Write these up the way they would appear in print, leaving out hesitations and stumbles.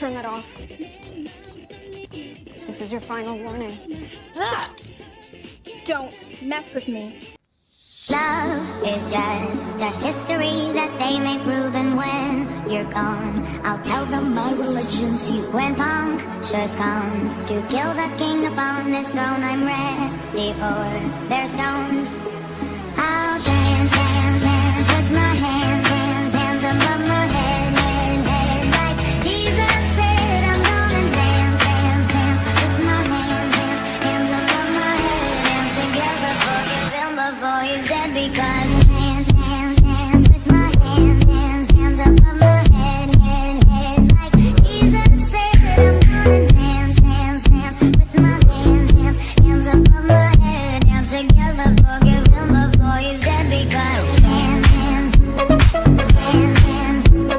Turn that off. This is your final warning. Ah! Don't mess with me. Love is just a history that they may prove, and when you're gone, I'll tell them my religion's you. When punctures comes to kill the king upon his throne, I'm ready for their stones. I'll dance, dance, dance with my hands, hands, hands above my head, head, head. Like Jesus said, I'm gonna dance, dance, dance with my hands, hands, hands above my head. Dance together, forgive him before he's dead, because dance, dance, dance with my hands, hands, hands above my head, head, head. Like Jesus said, I'm gonna dance, dance, dance with my hands, hands, hands above my head. Dance together, forgive him before he's dead, because dance, dance, dance, dance, dance, dance.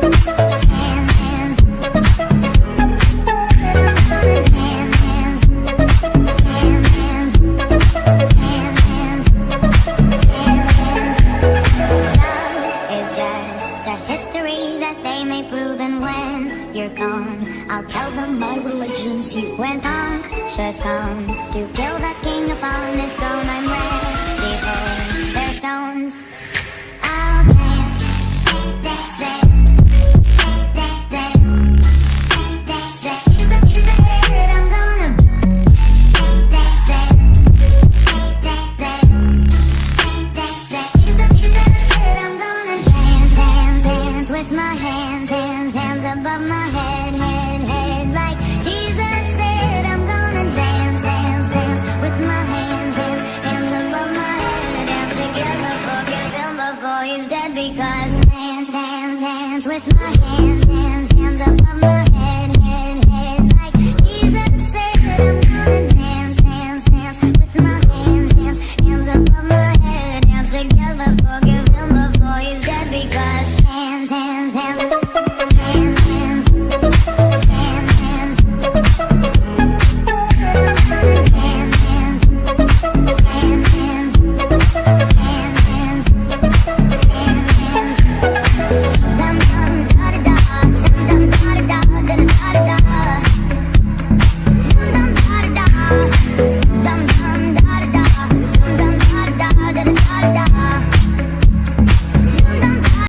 Dance, dance, Love is just a history that they may prove, and when you're gone, I'll tell them my religion's you. When punctures comes to kill the king upon his throne, I'm ready for their stones. I'll dance, dance, dance, dance, dance, dance, dance. He's the head, I'm gonna dance, dance, dance, dance, dance, dance. He's the head, I'm gonna dance, dance, dance with my hands, hands, hands above my head, head.